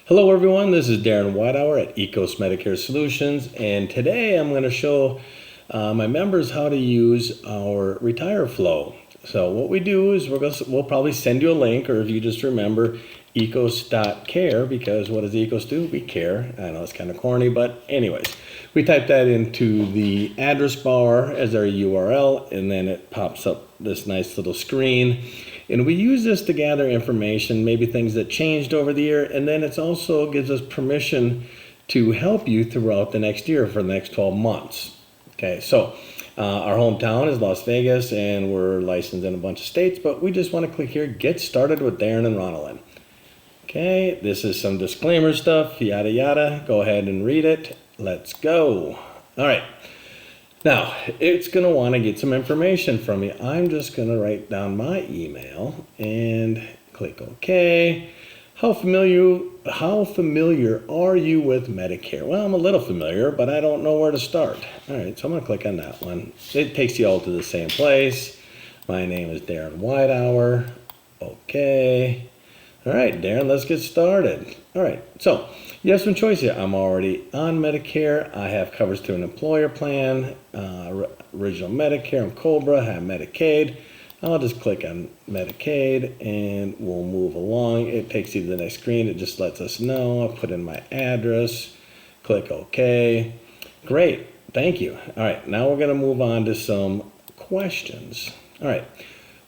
Hello everyone, this is Darin Weidauer at Ecos Medicare Solutions, and today I'm going to show my members how to use our Retire Flow. So what we do is we'll probably send you a link, or if you just remember ecos.care, because what does Ecos do? We care. I know it's kind of corny, but anyways, we type that into the address bar as our URL, and then it pops up this nice little screen. And we use this to gather information, maybe things that changed over the year, and then it also gives us permission to help you throughout the next year for the next 12 months. Okay, so our hometown is Las Vegas, and we're licensed in a bunch of states, but we just want to click here, Get Started with Darin and Ronilin. Okay, this is some disclaimer stuff, yada yada. Go ahead and read it. Let's go. All right. Now, it's going to want to get some information from you. I'm just going to write down my email and click OK. How familiar are you with Medicare? Well, I'm a little familiar, but I don't know where to start. All right, so I'm going to click on that one. It takes you all to the same place. My name is Darin Weidauer. OK. All right, Darin, let's get started. All right, so you have some choice here. I'm already on Medicare. I have coverage through an employer plan, original Medicare. I'm Cobra, I have Medicaid. I'll just click on Medicaid and we'll move along. It takes you to the next screen. It just lets us know. I'll put in my address, click OK. Great, thank you. All right, now we're going to move on to some questions. All right,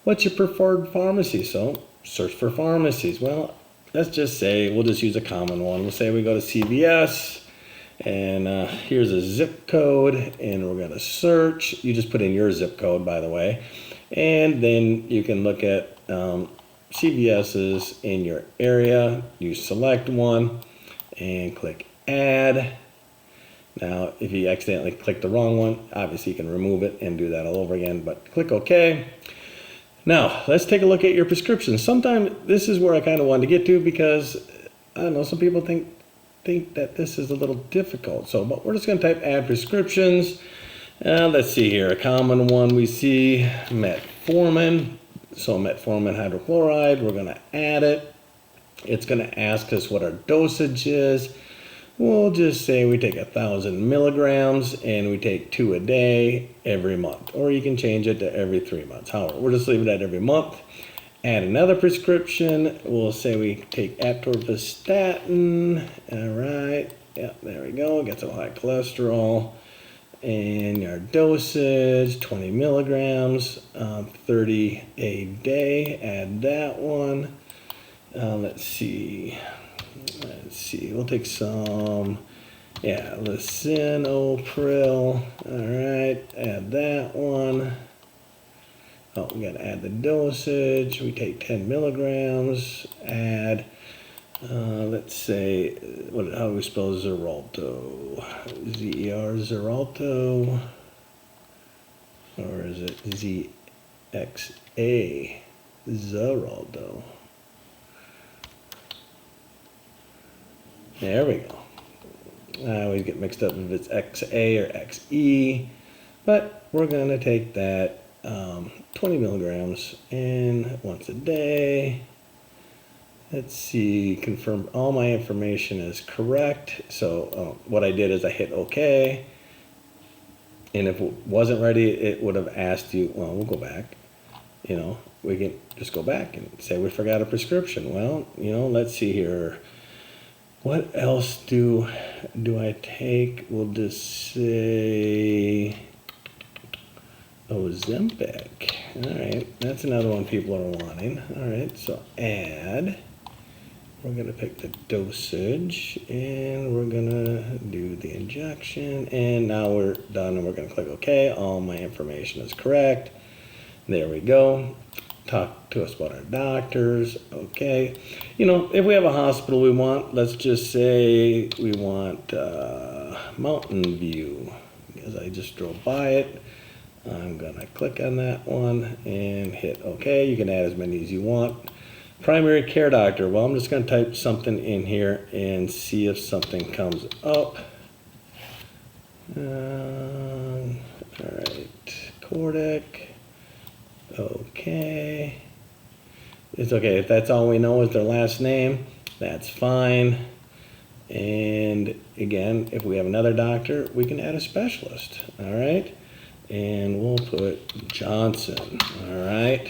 what's your preferred pharmacy? So search for pharmacies. Well, let's just say, we'll just use a common one. We'll say we go to CVS, and here's a zip code, and we're going to search. You just put in your zip code, by the way, and then you can look at CVS's in your area. You select one and click Add. Now, if you accidentally click the wrong one, obviously you can remove it and do that all over again, but click OK. Now, let's take a look at your prescriptions. Sometimes this is where I kind of wanted to get to, because I don't know, some people think that this is a little difficult. So, but we're just going to type add prescriptions. Let's see here. A common one we see, metformin. So metformin hydrochloride, we're going to add it. It's going to ask us what our dosage is. We'll just say we take 1,000 milligrams and we take 2 a day every month, or you can change it to every 3 months. However, we'll just leave it at every month. Add another prescription. We'll say we take atorvastatin. All right. Yeah, there we go. Get some high cholesterol. And our dosage, 20 milligrams, 30 a day. Add that one. Let's see, we'll take some, lisinopril. All right, add that one. Oh, we gotta add the dosage. We take 10 milligrams, add, let's say, how do we spell Xarelto? Z-E-R, Xarelto, or is it Z-X-A, Xarelto? There we go. I always get mixed up if it's XA or XE, but we're going to take that 20 milligrams in once a day. Let's see, confirm all my information is correct. So what I did is I hit OK. And if it wasn't ready, it would have asked you, well, we'll go back. We can just go back and say we forgot a prescription. Well, let's see here. What else do I take? We'll just say Ozempic. All right, that's another one people are wanting. All right, so add. We're going to pick the dosage, and we're going to do the injection, and now we're done, and we're going to click OK. All my information is correct. There we go. Talk to us about our doctors. Okay. If we have a hospital we want, let's just say we want Mountain View, because I just drove by it. I'm going to click on that one and hit OK. You can add as many as you want. Primary care doctor. Well, I'm just going to type something in here and see if something comes up. All right. Cordic. Okay. It's okay. If that's all we know is their last name, that's fine. And again, if we have another doctor, we can add a specialist. All right. And we'll put Johnson. All right.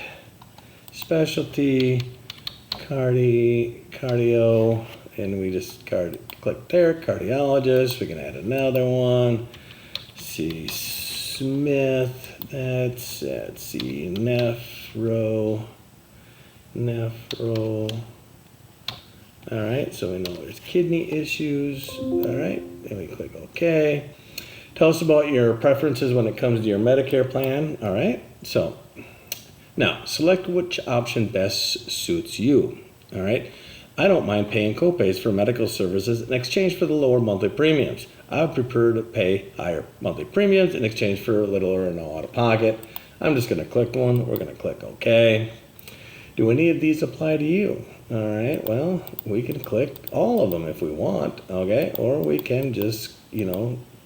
Specialty, cardio, and we just click there, cardiologist. We can add another one. C. Smith. That's it. C. Nephro. All right, so we know there's kidney issues. All right, then we click OK. Tell us about your preferences when it comes to your Medicare plan. All right, so now select which option best suits you. All right, I don't mind paying copays for medical services in exchange for the lower monthly premiums. I would prefer to pay higher monthly premiums in exchange for a little or no out of pocket. I'm just going to click one. We're going to click OK. Do any of these apply to you? All right, well, we can click all of them if we want, okay? Or we can just,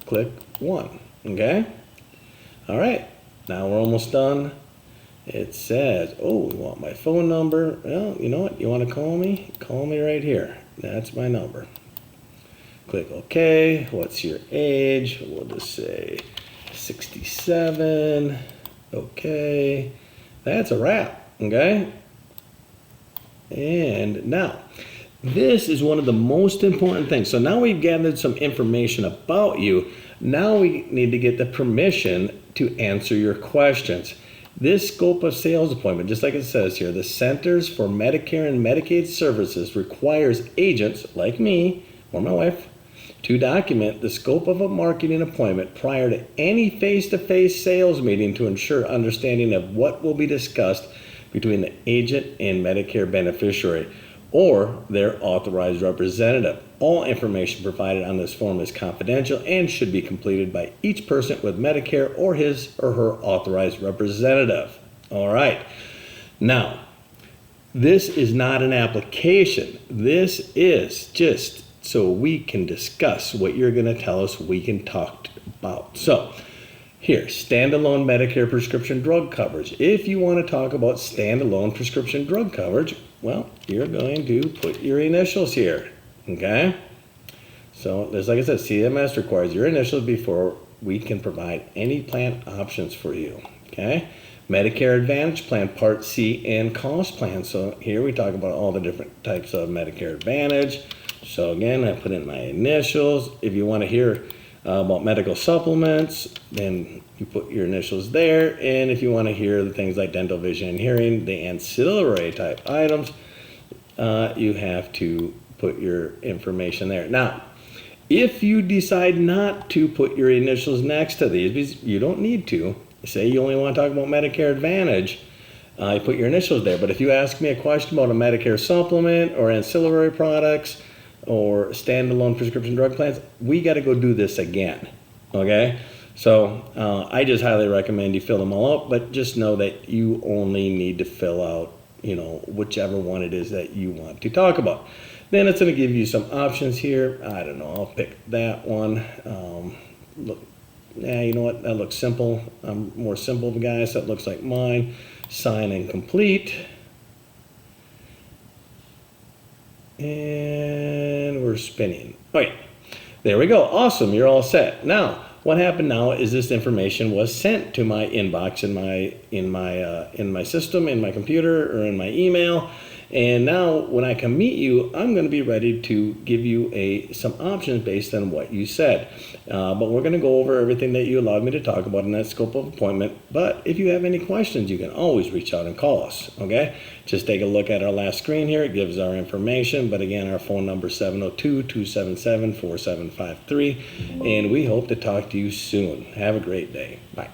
click one, okay? All right, now we're almost done. It says, oh, we want my phone number. Well, you know what? You want to call me? Call me right here. That's my number. Click OK. What's your age? We'll just say 67. Okay. That's a wrap, okay? And now, this is one of the most important things. So now we've gathered some information about you. Now we need to get the permission to answer your questions. This scope of sales appointment, just like it says here, the Centers for Medicare and Medicaid Services requires agents like me or my wife to document the scope of a marketing appointment prior to any face-to-face sales meeting to ensure understanding of what will be discussed between the agent and Medicare beneficiary or their authorized representative. All information provided on this form is confidential and should be completed by each person with Medicare or his or her authorized representative. All right. Now, this is not an application. This is just so we can discuss what you're going to tell us we can talk about. So, here, standalone Medicare prescription drug coverage. If you want to talk about standalone prescription drug coverage, well, you're going to put your initials here, okay? So, just like I said, CMS requires your initials before we can provide any plan options for you, okay? Medicare Advantage Plan, Part C, and Cost Plan. So here we talk about all the different types of Medicare Advantage. So again, I put in my initials. If you want to hear about medical supplements, then you put your initials there. And if you want to hear the things like dental, vision, and hearing, the ancillary type items, you have to put your information there. Now, if you decide not to put your initials next to these, you don't need to. Say you only want to talk about Medicare Advantage, you put your initials there. But if you ask me a question about a Medicare supplement or ancillary products, or standalone prescription drug plans, we got to go do this again, okay? So I just highly recommend you fill them all out, but just know that you only need to fill out, whichever one it is that you want to talk about. Then it's going to give you some options here. I don't know, I'll pick that one. Look, you know what, that looks simple. I'm more simple of a guy, so it looks like mine. Sign and complete. And we're spinning. Okay, there we go. Awesome, you're all set. Now, what happened now is this information was sent to my inbox in my system, in my computer, or in my email. And now, when I can meet you, I'm going to be ready to give you some options based on what you said. But we're going to go over everything that you allowed me to talk about in that scope of appointment. But if you have any questions, you can always reach out and call us, okay? Just take a look at our last screen here. It gives our information. But again, our phone number is 702-277-4753. And we hope to talk to you soon. Have a great day. Bye.